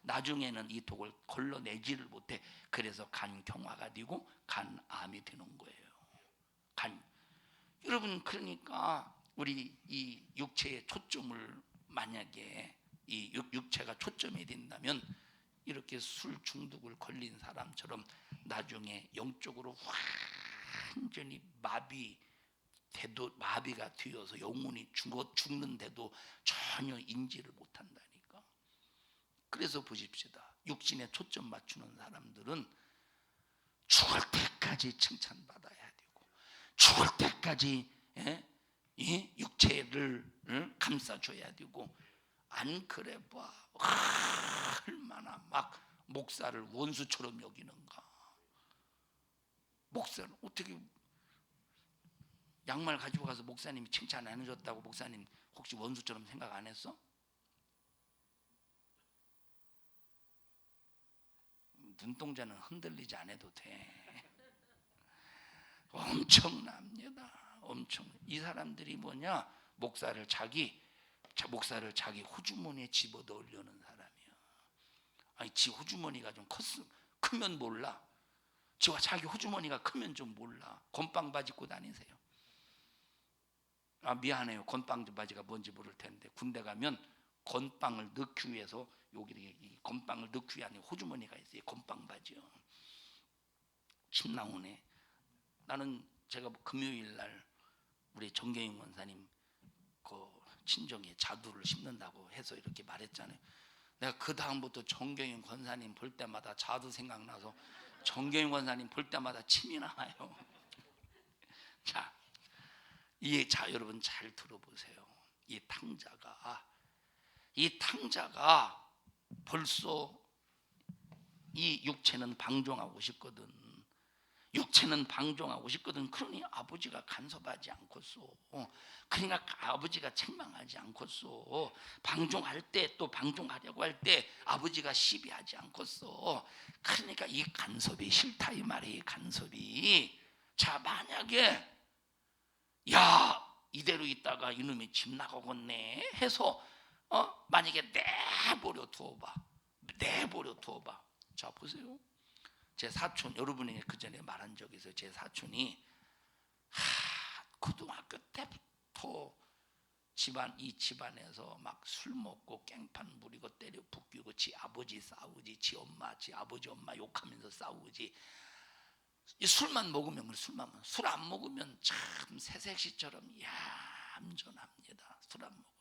나중에는 이 독을 걸러내지를 못해. 그래서 간경화가 되고 간암이 되는 거예요. 여러분, 그러니까 우리 이 육체의 초점을, 만약에 이 육체가 초점이 된다면 이렇게 술 중독을 걸린 사람처럼 나중에 영적으로 완전히 마비가 되어서 영혼이 죽는데도 전혀 인지를 못한다니까. 그래서 보십시다. 육신에 초점 맞추는 사람들은 죽을 때까지 칭찬받아야 되고, 죽을 때까지 이 육체를 감싸줘야 되고, 안 그래 봐 얼마나 막 목사를 원수처럼 여기는가. 목사는 어떻게 양말 가지고 가서 목사님이 칭찬 안 해줬다고 목사님 혹시 원수처럼 생각 안 했어? 눈동자는 흔들리지 않아도 돼. 엄청납니다. 이 사람들이 뭐냐, 목사를 자기 목사를 자기 호주머니에 집어넣으려는 사람이야. 아니, 지 호주머니가 좀 크면 몰라. 지가 자기 호주머니가 크면 좀 몰라. 건빵 바지 입고 다니세요. 아, 미안해요. 건빵 바지가 뭔지 모를 텐데 군대 가면 건빵을 넣기 위해서 여기 이 건빵을 넣기 위한 호주머니가 있어요. 건빵 바지요. 침 나오네. 나는 제가 금요일 날 우리 정경영 권사님 그 친정에 자두를 심는다고 해서 이렇게 말했잖아요. 내가 그 다음부터 정경영 권사님 볼 때마다 자두 생각나서 정경영 권사님 볼 때마다 침이 나와요. 자, 여러분 잘 들어보세요. 이 탕자가 벌써 이 육체는 방종하고 싶거든. 그러니 아버지가 간섭하지 않겠소. 그러니까 아버지가 책망하지 않겠소. 방종할 때 또 방종하려고 할 때 아버지가 시비하지 않겠소. 그러니까 이 간섭이 싫다 이 말이에요. 이 간섭이. 자, 만약에 이대로 있다가 이놈이 집 나가겠네 해서 만약에 내버려 두어봐. 자, 보세요. 제 사촌, 여러분이 그 전에 말한 적이 있어요. 제 사촌이 고등학교 때부터 이 집안에서 막 술 먹고 깽판 부리고 때려 붙이고 지 아버지 싸우지, 지 아버지 엄마 욕하면서 싸우지. 이 술만 먹으면 술 안 먹으면 참 새색시처럼 얌전합니다. 술 안 먹으면.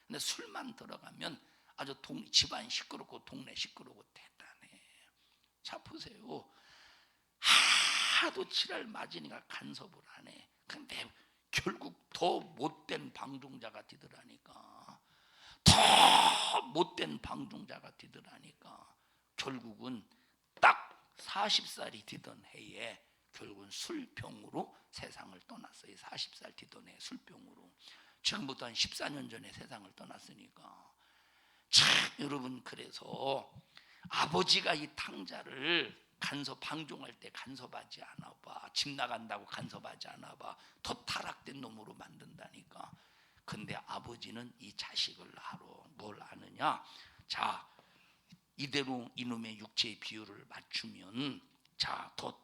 근데 술만 들어가면 아주 집안 시끄럽고 동네 시끄럽고 대단해. 자, 보세요. 하도 지랄 맞으니까 간섭을 하네. 근데 결국 더 못된 방종자가 되더라니까. 결국은 딱 40살이 되던 해에 결국은 술병으로 세상을 떠났어요. 40살 되던 해에 술병으로. 지금부터 한 14년 전에 세상을 떠났으니까. 참, 여러분, 그래서 아버지가 이 탕자를 방종할 때 간섭하지 않아 봐. 집 나간다고 간섭하지 않아 봐. 더 타락된 놈으로 만든다니까. 근데 아버지는 이 자식을 뭘 아느냐? 자, 이대로 이놈의 육체의 비율을 맞추면 자, 더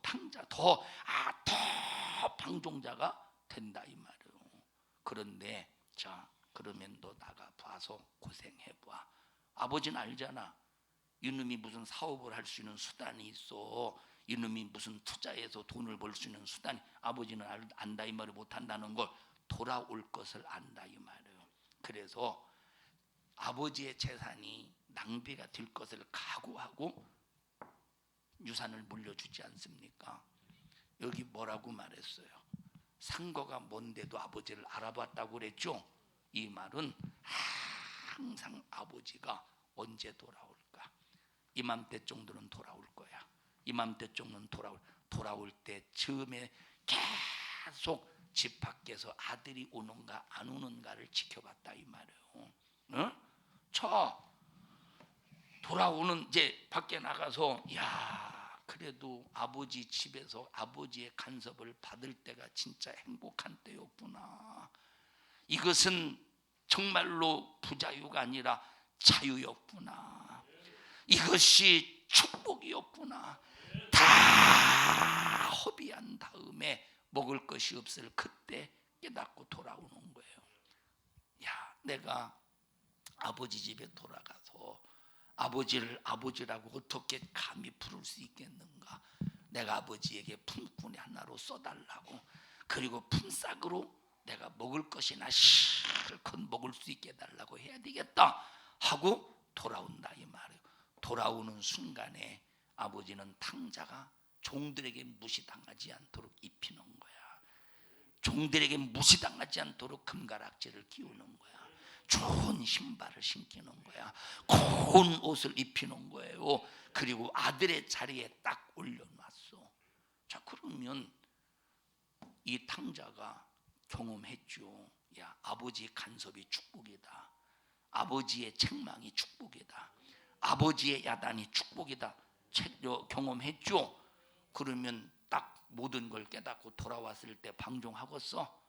방종자가 된다 이 말이에요. 그런데 자, 그러면 너 나가 봐서 고생해 봐. 아버지는 알잖아. 이놈이 무슨 사업을 할 수 있는 수단이 있어. 이놈이 무슨 투자해서 돈을 벌 수 있는 수단이. 아버지는 안다 이 말을 못 한다는 걸. 돌아올 것을 안다 이 말이에요. 그래서 아버지의 재산이 낭비가 될 것을 각오하고 유산을 물려주지 않습니까? 여기 뭐라고 말했어요? 상거가 먼데도 아버지를 알아봤다고 그랬죠? 이 말은 항상 아버지가 언제 돌아올까? 이맘때 정도는 돌아올 거야. 이맘때 정도는 돌아올 때 즈음에 계속 집 밖에서 아들이 오는가 안 오는가를 지켜봤다 이 말이에요. 응? 자, 돌아오는 이제 밖에 나가서 그래도 아버지 집에서 아버지의 간섭을 받을 때가 진짜 행복한 때였구나. 이것은 정말로 부자유가 아니라 자유였구나. 이것이 축복이었구나. 다 허비한 다음에 먹을 것이 없을 그때 깨닫고 돌아오는 거예요. 내가 아버지 집에 돌아가서 아버지를 아버지라고 어떻게 감히 부를 수 있겠는가? 내가 아버지에게 품꾼이 하나로 써달라고, 그리고 품삯으로 내가 먹을 것이나 실컷 먹을 수 있게 해달라고 해야 되겠다 하고 돌아온다 이 말이에요. 돌아오는 순간에 아버지는 탕자가 종들에게 무시당하지 않도록 입히는 거야. 종들에게 무시당하지 않도록 금가락지를 끼우는 거야. 좋은 신발을 신기는 거야. 고운 옷을 입히는 거예요. 그리고 아들의 자리에 딱 올려놨어. 자, 그러면 이 탕자가 경험했죠. 아버지의 간섭이 축복이다. 아버지의 책망이 축복이다. 아버지의 야단이 축복이다. 경험했죠. 그러면 딱 모든 걸 깨닫고 돌아왔을 때 방종하겠어?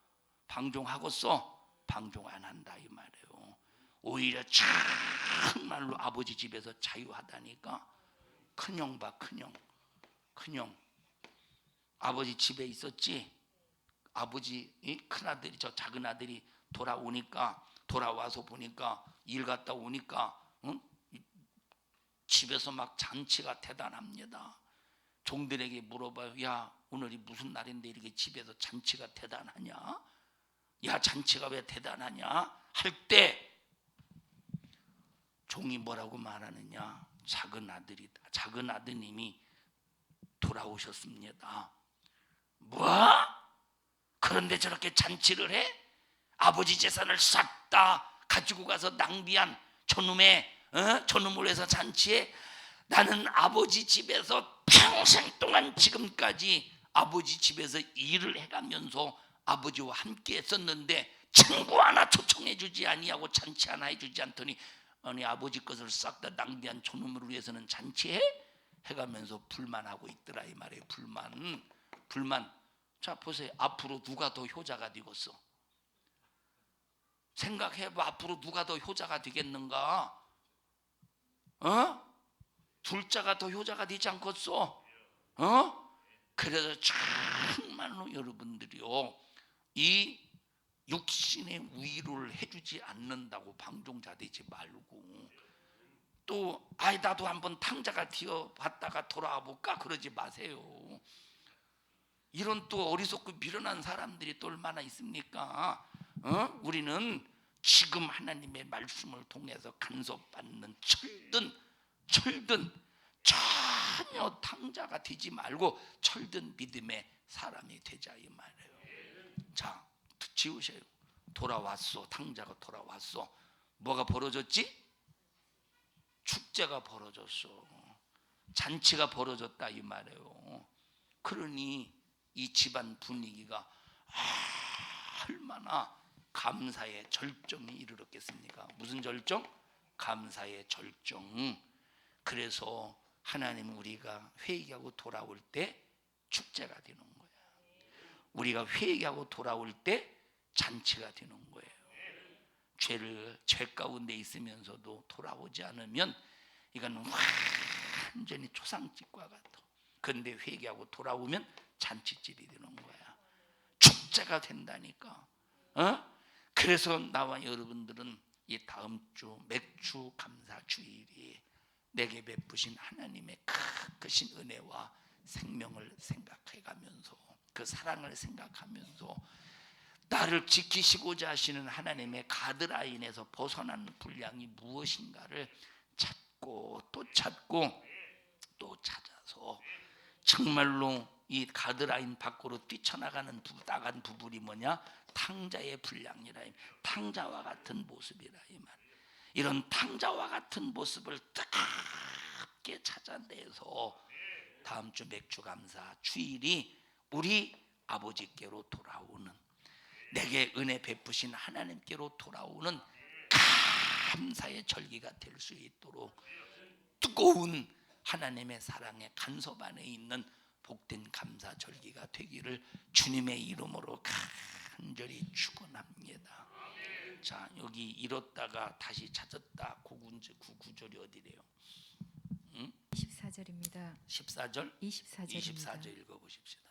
방종 안 한다 이 말이에요. 오히려 정말로 아버지 집에서 자유하다니까. 큰형 봐, 큰형 아버지 집에 있었지. 아버지 큰아들이, 저 작은 아들이 돌아와서 보니까, 일 갔다 오니까 집에서 막 잔치가 대단합니다. 종들에게 물어봐요. 야, 오늘이 무슨 날인데 이렇게 집에서 잔치가 대단하냐? 야, 잔치가 왜 대단하냐? 할 때 종이 뭐라고 말하느냐? 작은 아드님이 돌아오셨습니다. 뭐? 그런데 저렇게 잔치를 해? 아버지 재산을 싹 다 가지고 가서 낭비한 저놈을 위해서 잔치해? 나는 아버지 집에서 평생 동안 지금까지 아버지 집에서 일을 해가면서 아버지와 함께 했었는데 친구 하나 초청해 주지 아니하고 잔치 하나 해주지 않더니, 아니 아버지 것을 싹 다 낭비한 저놈을 위해서는 잔치해? 해가면서 불만하고 있더라 이 말이에요. 불만. 자 보세요. 앞으로 누가 더 효자가 되겠어? 생각해봐. 앞으로 누가 더 효자가 되겠는가? 둘째가 더 효자가 되지 않겠어? 그래서 정말로 여러분들이요, 이 육신의 위로를 해주지 않는다고 방종자 되지 말고, 또 나도 한번 탕자가 되어봤다가 돌아와 볼까 그러지 마세요. 이런 또 어리석고 미련한 사람들이 또 얼마나 있습니까? 우리는 지금 하나님의 말씀을 통해서 간섭받는 철든 전혀 탕자가 되지 말고 철든 믿음의 사람이 되자 이 말이에요. 자, 지우세요. 돌아왔어. 탕자가 돌아왔어. 뭐가 벌어졌지? 축제가 벌어졌어. 잔치가 벌어졌다 이 말이에요. 그러니 이 집안 분위기가 얼마나 감사의 절정이 이르렀겠습니까? 무슨 절정? 감사의 절정. 그래서 하나님은 우리가 회개하고 돌아올 때 축제가 되는 거야. 우리가 회개하고 돌아올 때 잔치가 되는 거예요. 죄 가운데 있으면서도 돌아오지 않으면 이건 완전히 초상집과 같아. 그런데 회개하고 돌아오면 잔치집이 되는 거야. 축제가 된다니까. 그래서 나와 여러분들은 이 다음 주 맥주 감사 주일이 내게 베푸신 하나님의 크신 은혜와 생명을 생각해가면서, 그 사랑을 생각하면서 나를 지키시고자 하시는 하나님의 가드라인에서 벗어난 분량이 무엇인가를 찾고 또 찾아서 정말로 이 가드라인 밖으로 뛰쳐나간 부분이 뭐냐? 탕자의 분량이라, 탕자와 같은 모습이라 이 말. 이런 탕자와 같은 모습을 뜨겁게 찾아내서 다음 주 맥주 감사 주일이 우리 아버지께로 돌아오는, 내게 은혜 베푸신 하나님께로 돌아오는 감사의 절기가 될 수 있도록 뜨거운 하나님의 사랑의 간섭 안에 있는 복된 감사 절기가 되기를 주님의 이름으로 간절히 축원합니다. 자, 여기 잃었다가 다시 찾았다. 그 구절이 어디래요? 24절입니다. 14절? 24절입니다. 24절 읽어보십시다.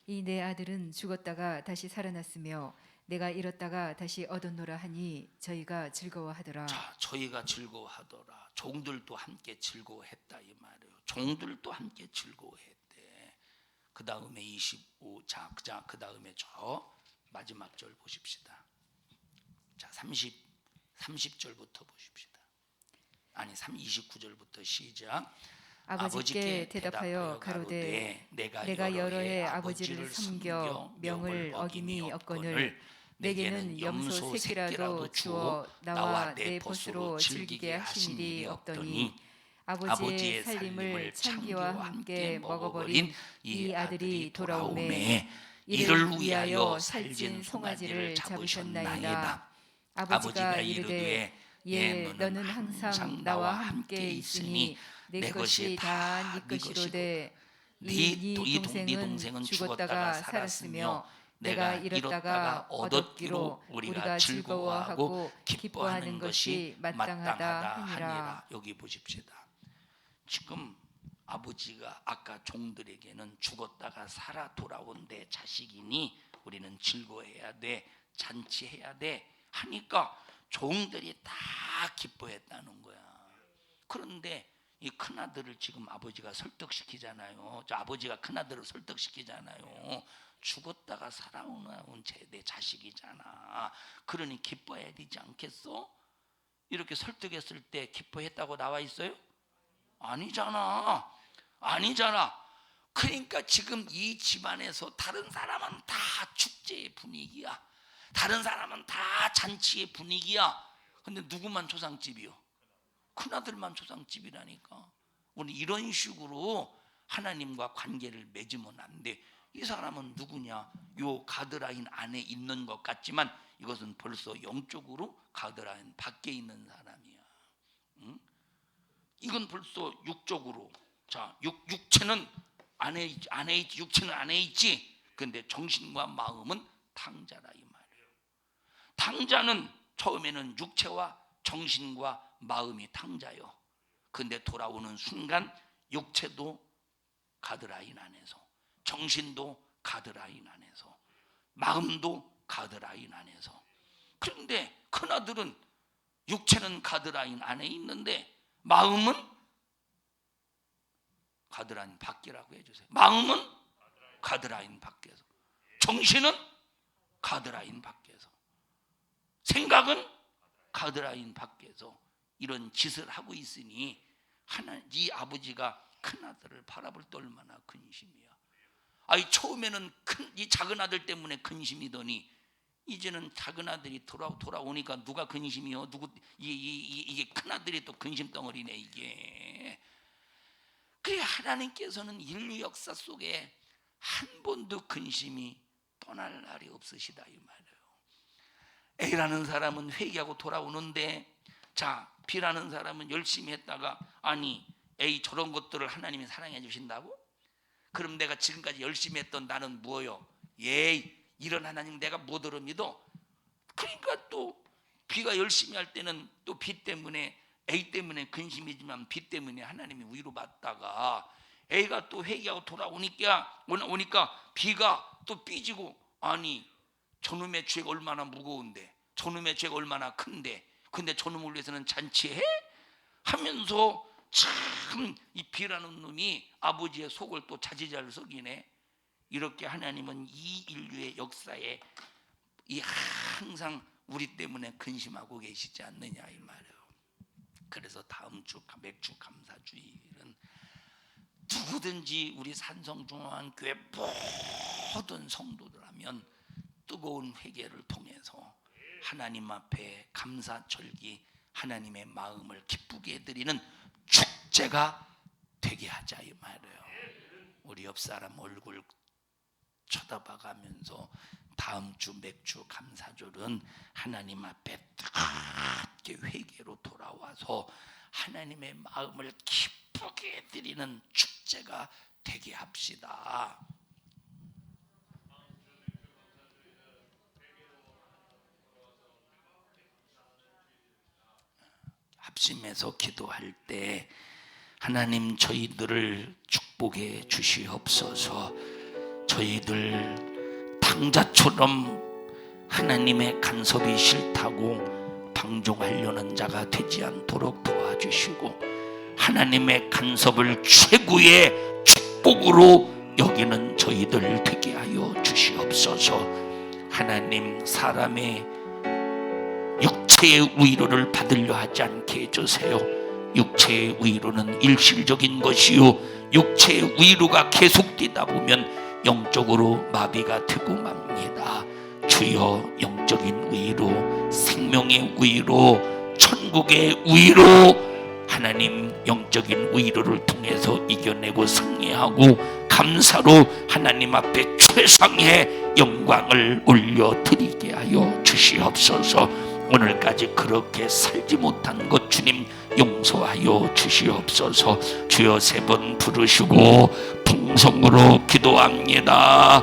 이 내 아들은 죽었다가 다시 살아났으며 내가 잃었다가 다시 얻었노라 하니 저희가 즐거워하더라. 자, 저희가 즐거워하더라. 종들도 함께 즐거워했다 이 말이에요. 종들도 함께 즐거워했대. 그 다음에 25. 그 다음에 저 마지막 절 보십시다. 자, 30절부터 보십시다. 아니 29절부터 시작. 아버지께 대답하여 가로되 내가 여러 해 아버지를 섬겨 명을 어김이 없거늘 내게는 염소 새끼라도 주어 나와 내 벗으로 즐기게 하신 일이 없더니 아버지의 살림을 창기와 함께 먹어버린 이 아들이 돌아오매 이를 위하여 살찐 송아지를 잡으셨나이다. 아버지가 이르되 예 너는 항상 나와 함께 있으니 내 것이 다 네 것이로되 네 동생은 죽었다가 살았으며 내가 잃었다가 얻었기로 우리가 즐거워하고 기뻐하는 것이 마땅하다 하니라. 여기 보십시다. 지금 아버지가 아까 종들에게는 죽었다가 살아 돌아온 내 자식이니 우리는 즐거워해야 돼, 잔치해야 돼 하니까 종들이 다 기뻐했다는 거야. 그런데 이 큰아들을 지금 아버지가 설득시키잖아요. 아버지가 큰아들을 설득시키잖아요. 죽었다가 살아온 내 자식이잖아. 그러니 기뻐해야 되지 않겠어? 이렇게 설득했을 때 기뻐했다고 나와 있어요? 아니잖아. 그러니까 지금 이 집안에서 다른 사람은 다 축제의 분위기야. 다른 사람은 다 잔치의 분위기야. 근데 누구만 초상집이요? 큰아들만 초상집이라니까. 우리 이런 식으로 하나님과 관계를 맺으면 안 돼. 이 사람은 누구냐? 요 가드라인 안에 있는 것 같지만 이것은 벌써 영적으로 가드라인 밖에 있는 사람이야. 응? 이건 벌써 육적으로. 자, 육체는 안에 있지. 육체는 안에 있지. 근데 정신과 마음은 탕자라 이 말이에요. 탕자는 처음에는 육체와 정신과 마음이 탕자요. 근데 돌아오는 순간 육체도 가드라인 안에서, 정신도 가드라인 안에서, 마음도 가드라인 안에서. 그런데 큰아들은 육체는 가드라인 안에 있는데 마음은 가드라인 밖이라고 해주세요. 마음은 가드라인 밖에서, 정신은 가드라인 밖에서, 생각은 가드라인 밖에서 이런 짓을 하고 있으니 이 아버지가 큰아들을 바라볼 때 얼마나 근심이야. 처음에는 이 작은 아들 때문에 근심이더니 이제는 작은 아들이 돌아오니까 누가 근심이요? 이게 큰아들이 또 근심 덩어리네 이게. 그래 하나님께서는 인류 역사 속에 한 번도 근심이 떠날 날이 없으시다 이 말이에요. A라는 사람은 회개하고 돌아오는데, 자, B라는 사람은 열심히 했다가 아니 A 저런 것들을 하나님이 사랑해 주신다고? 그럼 내가 지금까지 열심히 했던 나는 뭐요? 이런 하나님 내가 뭐들을 믿어? 그러니까 또 B가 열심히 할 때는 또 B 때문에, A 때문에 근심이지만 B 때문에 하나님이 위로받다가 A가 또 회개하고 돌아오니까 B가 또 삐지고 아니 저놈의 죄가 얼마나 무거운데, 저놈의 죄가 얼마나 큰데, 근데 저놈을 위해서는 잔치해? 하면서 참 이 B라는 놈이 아버지의 속을 또 자지잘 썩이네. 이렇게 하나님은 이 인류의 역사에 항상 우리 때문에 근심하고 계시지 않느냐 이 말이에요. 그래서 다음 주 맥주 감사주일은 누구든지 우리 산성중앙교회 모든 성도들하면 뜨거운 회개를 통해서 하나님 앞에 감사절기, 하나님의 마음을 기쁘게 해드리는 축제가 되게 하자 이 말이에요. 우리 옆 사람 얼굴 쳐다봐가면서 다음 주 맥주 감사절은 하나님 앞에 뜨겁게 회개로 돌아와서 하나님의 마음을 기쁘게 해드리는 축제가 되게 합시다. 합심해서 기도할 때 하나님 저희들을 축복해 주시옵소서. 저희들 탕자처럼 하나님의 간섭이 싫다고 방종하려는 자가 되지 않도록 도와주시고 하나님의 간섭을 최고의 축복으로 여기는 저희들 되게 하여 주시옵소서. 하나님 사람의 육체의 위로를 받으려 하지 않게 해주세요. 육체의 위로는 일시적인 것이요 육체의 위로가 계속되다 보면 영적으로 마비가 되고 맙니다. 주여 영적인 위로, 생명의 위로, 천국의 위로, 하나님 영적인 위로를 통해서 이겨내고 승리하고 감사로 하나님 앞에 최상의 영광을 올려드리게 하여 주시옵소서. 오늘까지 그렇게 살지 못한 것 주님 용서하여 주시옵소서. 주여 3번 부르시고 풍성으로 기도합니다.